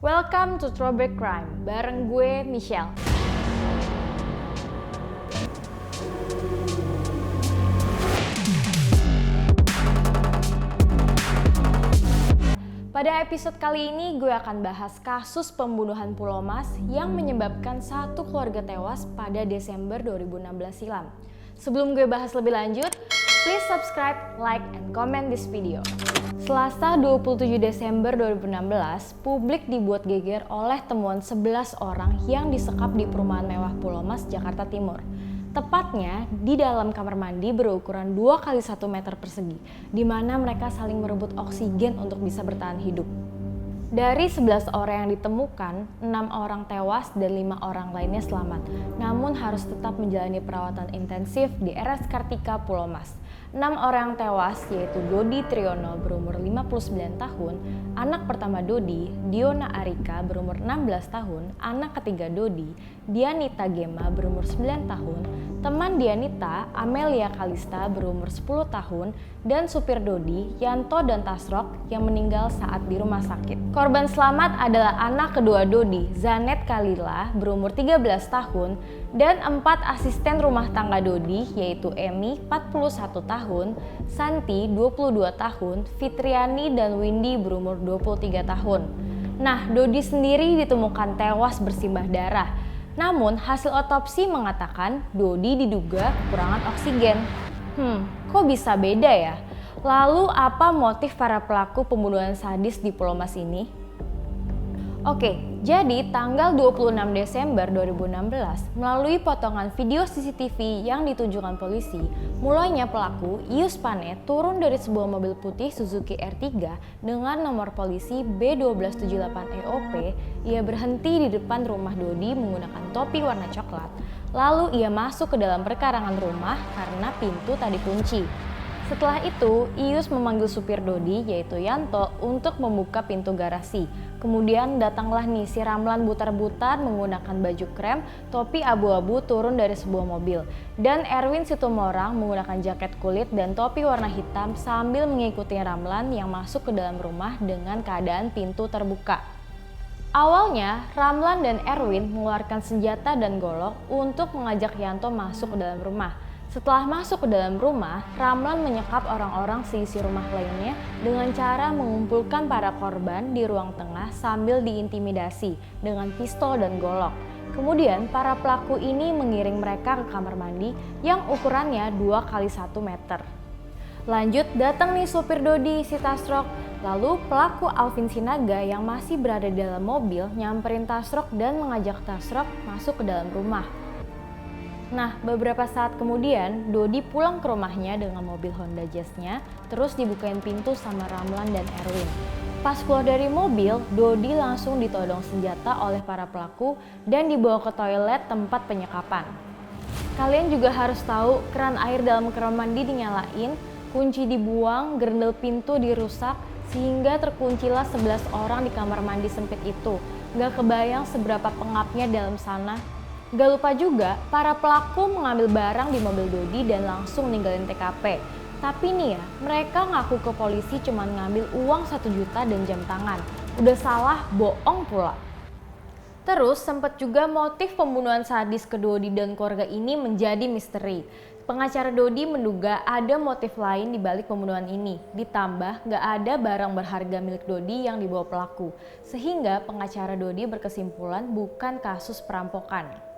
Welcome to Throwback Crime, bareng gue Michelle. Pada episode kali ini gue akan bahas kasus pembunuhan Pulau Mas yang menyebabkan satu keluarga tewas pada Desember 2016 silam. Sebelum gue bahas lebih lanjut, please subscribe, like, and comment this video. Selasa 27 Desember 2016, publik dibuat geger oleh temuan 11 orang yang disekap di perumahan mewah Pulau Mas, Jakarta Timur. Tepatnya di dalam kamar mandi berukuran 2 x 1 meter persegi, di mana mereka saling merebut oksigen untuk bisa bertahan hidup. Dari 11 orang yang ditemukan, 6 orang tewas dan 5 orang lainnya selamat, namun harus tetap menjalani perawatan intensif di RS Kartika Pulau Mas. 6 orang tewas yaitu Dodi Triyono berumur 59 tahun, anak pertama Dodi, Diona Arika berumur 16 tahun, anak ketiga Dodi, Dianita Gema berumur 9 tahun, teman Dianita, Amelia Kalista berumur 10 tahun, dan supir Dodi, Yanto dan Tasrok yang meninggal saat di rumah sakit. Korban selamat adalah anak kedua Dodi, Zanet Kalila berumur 13 tahun, dan 4 asisten rumah tangga Dodi yaitu Emi 41 tahun, Santi 22 tahun, Fitriani dan Windy berumur 23 tahun. Nah, Dodi sendiri ditemukan tewas bersimbah darah. Namun hasil otopsi mengatakan Dodi diduga kekurangan oksigen. Kok bisa beda ya? Lalu apa motif para pelaku pembunuhan sadis di Pulau Mas ini? Oke, jadi tanggal 26 Desember 2016, melalui potongan video CCTV yang ditunjukkan polisi, mulainya pelaku Ius Pane turun dari sebuah mobil putih Suzuki R3 dengan nomor polisi B1278EOP. Ia berhenti di depan rumah Dodi menggunakan topi warna coklat. Lalu ia masuk ke dalam perkarangan rumah karena pintu tak dikunci. Setelah itu, Ius memanggil supir Dodi yaitu Yanto untuk membuka pintu garasi. Kemudian datanglah nih si Ramlan butar-butar menggunakan baju krem, topi abu-abu turun dari sebuah mobil. Dan Erwin Situmorang menggunakan jaket kulit dan topi warna hitam sambil mengikuti Ramlan yang masuk ke dalam rumah dengan keadaan pintu terbuka. Awalnya, Ramlan dan Erwin mengeluarkan senjata dan golok untuk mengajak Yanto masuk ke dalam rumah. Setelah masuk ke dalam rumah, Ramlan menyekap orang-orang seisi rumah lainnya dengan cara mengumpulkan para korban di ruang tengah sambil diintimidasi dengan pistol dan golok. Kemudian para pelaku ini mengiring mereka ke kamar mandi yang ukurannya 2 x 1 meter. Lanjut datang nih supir Dodi si Tasrok. Lalu pelaku Alvin Sinaga yang masih berada di dalam mobil nyamperin Tasrok dan mengajak Tasrok masuk ke dalam rumah. Nah, beberapa saat kemudian, Dodi pulang ke rumahnya dengan mobil Honda Jazz-nya, terus dibukain pintu sama Ramlan dan Erwin. Pas keluar dari mobil, Dodi langsung ditodong senjata oleh para pelaku dan dibawa ke toilet tempat penyekapan. Kalian juga harus tahu, keran air dalam kamar mandi dinyalain, kunci dibuang, gerendel pintu dirusak, sehingga terkuncilah 11 orang di kamar mandi sempit itu. Gak kebayang seberapa pengapnya dalam sana. Gak lupa juga, para pelaku mengambil barang di mobil Dodi dan langsung ninggalin TKP. Tapi nih ya, mereka ngaku ke polisi cuma ngambil uang 1 juta dan jam tangan. Udah salah, bohong pula. Terus sempat juga motif pembunuhan sadis ke Dodi dan keluarga ini menjadi misteri. Pengacara Dodi menduga ada motif lain di balik pembunuhan ini. Ditambah gak ada barang berharga milik Dodi yang dibawa pelaku. Sehingga pengacara Dodi berkesimpulan bukan kasus perampokan.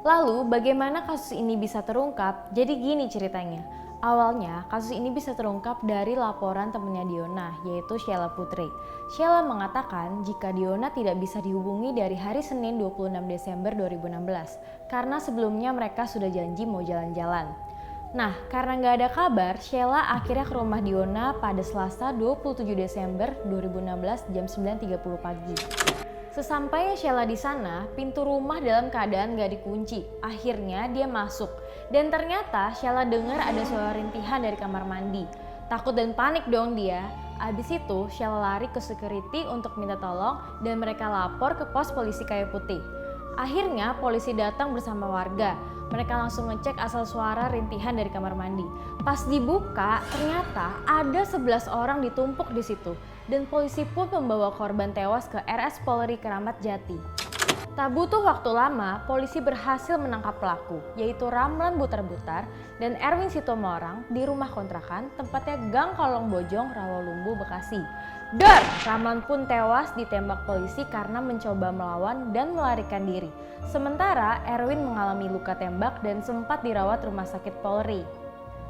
Lalu bagaimana kasus ini bisa terungkap? Jadi gini ceritanya. Awalnya kasus ini bisa terungkap dari laporan temannya Diona yaitu Sheila Putri. Sheila mengatakan jika Diona tidak bisa dihubungi dari hari Senin 26 Desember 2016 karena sebelumnya mereka sudah janji mau jalan-jalan. Nah, karena nggak ada kabar, Sheila akhirnya ke rumah Diona pada Selasa 27 Desember 2016 jam 9.30 pagi. Sesampainya Sheila di sana, pintu rumah dalam keadaan gak dikunci. Akhirnya dia masuk dan ternyata Sheila dengar ada suara rintihan dari kamar mandi. Takut dan panik dong dia. Abis itu Sheila lari ke security untuk minta tolong dan mereka lapor ke pos polisi Kayu Putih. Akhirnya polisi datang bersama warga. Mereka langsung ngecek asal suara rintihan dari kamar mandi. Pas dibuka, ternyata ada 11 orang ditumpuk di situ. Dan polisi pun membawa korban tewas ke RS Polri Kramat Jati. Tak butuh waktu lama, polisi berhasil menangkap pelaku, yaitu Ramlan Butar-Butar dan Erwin Sitomorang di rumah kontrakan tempatnya Gang Kolong Bojong, Rawalumbu, Bekasi. Dar! Ramlan pun tewas ditembak polisi karena mencoba melawan dan melarikan diri. Sementara Erwin mengalami luka tembak dan sempat dirawat rumah sakit Polri.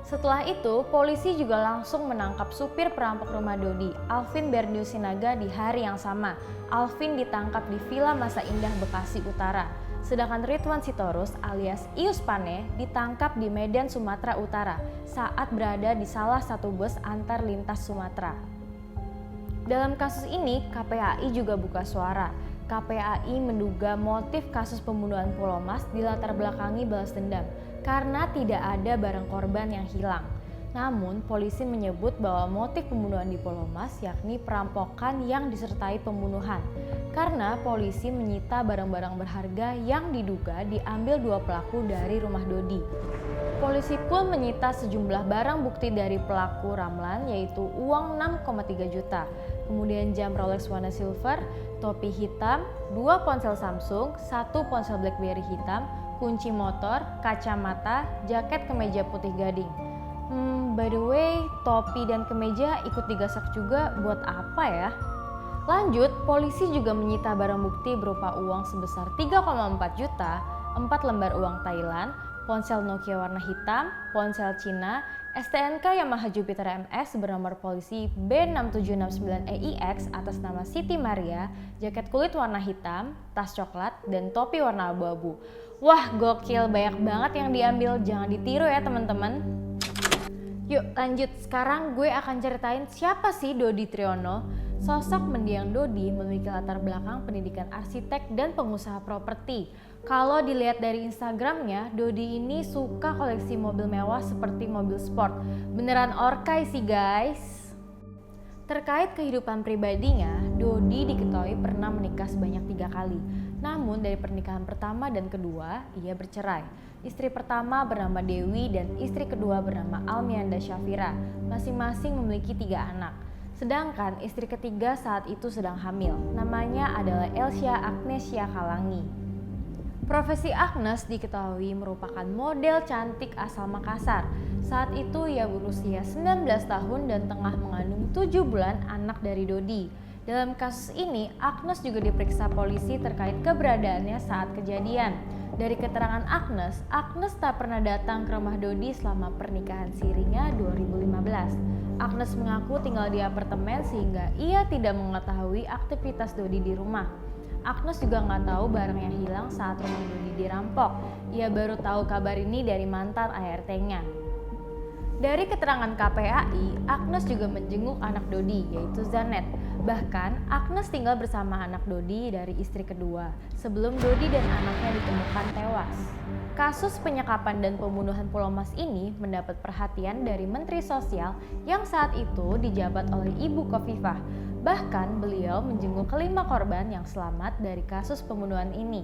Setelah itu, polisi juga langsung menangkap supir perampok rumah Dodi, Alvin Berdius Sinaga di hari yang sama. Alvin ditangkap di Villa Masa Indah Bekasi Utara. Sedangkan Ridwan Sitorus alias Ius Pane ditangkap di Medan, Sumatera Utara saat berada di salah satu bus antar lintas Sumatera. Dalam kasus ini, KPAI juga buka suara. KPAI menduga motif kasus pembunuhan Pulau Mas dilatar belakangi balas dendam karena tidak ada barang korban yang hilang. Namun, polisi menyebut bahwa motif pembunuhan di Pulau Mas yakni perampokan yang disertai pembunuhan karena polisi menyita barang-barang berharga yang diduga diambil dua pelaku dari rumah Dodi. Polisi pun menyita sejumlah barang bukti dari pelaku Ramlan, yaitu uang 6,3 juta, kemudian jam Rolex warna silver, topi hitam, 2 ponsel Samsung, 1 ponsel BlackBerry hitam, kunci motor, kacamata, jaket kemeja putih gading. By the way, topi dan kemeja ikut digasak juga buat apa ya? Lanjut, polisi juga menyita barang bukti berupa uang sebesar 3,4 juta, 4 lembar uang Thailand, ponsel Nokia warna hitam, ponsel Cina, STNK Yamaha Jupiter MS bernomor polisi B6769EIX atas nama Siti Maria, jaket kulit warna hitam, tas coklat, dan topi warna abu-abu. Wah, gokil, banyak banget yang diambil, jangan ditiru ya teman-teman. Yuk lanjut, sekarang gue akan ceritain siapa sih Dodi Triyono. Sosok mendiang Dodi memiliki latar belakang pendidikan arsitek dan pengusaha properti. Kalau dilihat dari Instagramnya, Dodi ini suka koleksi mobil mewah seperti mobil sport. Beneran orkai sih guys. Terkait kehidupan pribadinya, Dodi diketahui pernah menikah sebanyak 3 kali. Namun dari pernikahan pertama dan kedua, ia bercerai. Istri pertama bernama Dewi dan istri kedua bernama Almianda Syafira. Masing-masing memiliki 3 anak. Sedangkan istri ketiga saat itu sedang hamil. Namanya adalah Elsia Agnesia Kalangi. Profesi Agnes diketahui merupakan model cantik asal Makassar. Saat itu ia berusia 19 tahun dan tengah mengandung 7 bulan anak dari Dodi. Dalam kasus ini, Agnes juga diperiksa polisi terkait keberadaannya saat kejadian. Dari keterangan Agnes, Agnes tak pernah datang ke rumah Dodi selama pernikahan sirinya 2015. Agnes mengaku tinggal di apartemen sehingga ia tidak mengetahui aktivitas Dodi di rumah. Agnes juga nggak tahu barang yang hilang saat rumah Dodi dirampok. Ia baru tahu kabar ini dari mantan ART-nya. Dari keterangan KPAI, Agnes juga menjenguk anak Dodi, yaitu Zanet. Bahkan, Agnes tinggal bersama anak Dodi dari istri kedua, sebelum Dodi dan anaknya ditemukan tewas. Kasus penyekapan dan pembunuhan Pulau Mas ini mendapat perhatian dari Menteri Sosial yang saat itu dijabat oleh Ibu Khofifah. Bahkan, beliau menjenguk kelima korban yang selamat dari kasus pembunuhan ini.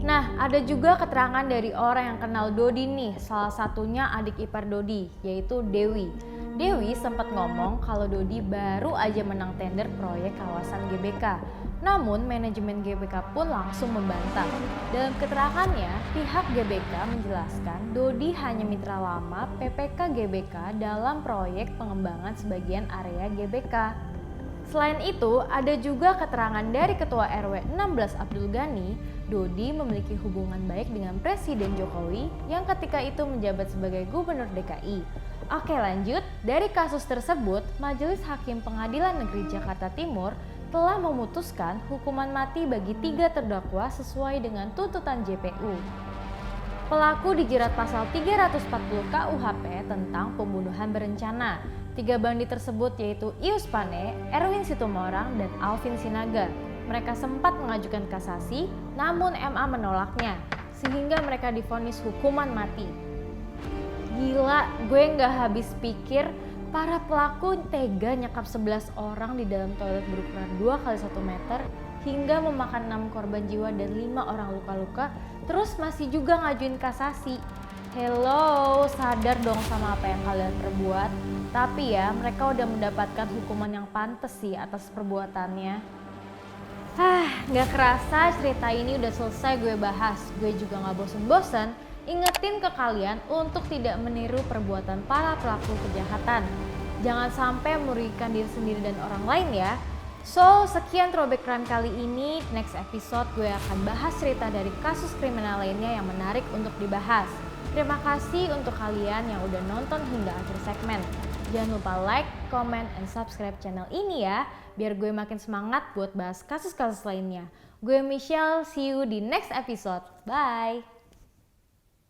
Nah, ada juga keterangan dari orang yang kenal Dodi nih, salah satunya adik ipar Dodi, yaitu Dewi. Dewi sempat ngomong kalau Dodi baru aja menang tender proyek kawasan GBK. Namun, manajemen GBK pun langsung membantah. Dalam keterangannya, pihak GBK menjelaskan Dodi hanya mitra lama PPK GBK dalam proyek pengembangan sebagian area GBK. Selain itu, ada juga keterangan dari Ketua RW 16 Abdul Ghani, Dodi memiliki hubungan baik dengan Presiden Jokowi yang ketika itu menjabat sebagai Gubernur DKI. Oke lanjut, dari kasus tersebut, Majelis Hakim Pengadilan Negeri Jakarta Timur telah memutuskan hukuman mati bagi 3 terdakwa sesuai dengan tuntutan JPU. Pelaku dijerat pasal 340 KUHP tentang pembunuhan berencana. 3 bandit tersebut yaitu Ius Pane, Erwin Sitomorang, dan Alvin Sinaga. Mereka sempat mengajukan kasasi, namun MA menolaknya, sehingga mereka divonis hukuman mati. Gila, gue nggak habis pikir para pelaku tega nyekap 11 orang di dalam toilet berukuran 2 x 1 meter hingga memakan 6 korban jiwa dan 5 orang luka-luka, terus masih juga ngajuin kasasi. Hello, sadar dong sama apa yang kalian perbuat. Tapi ya, mereka udah mendapatkan hukuman yang pantas sih atas perbuatannya. Gak kerasa cerita ini udah selesai gue bahas. Gue juga gak bosen-bosen ingetin ke kalian untuk tidak meniru perbuatan para pelaku kejahatan. Jangan sampai merugikan diri sendiri dan orang lain ya. So, sekian Throwback Crime kali ini. Next episode gue akan bahas cerita dari kasus kriminal lainnya yang menarik untuk dibahas. Terima kasih untuk kalian yang udah nonton hingga akhir segmen. Jangan lupa like, comment, and subscribe channel ini ya, biar gue makin semangat buat bahas kasus-kasus lainnya. Gue Michelle, see you di next episode. Bye!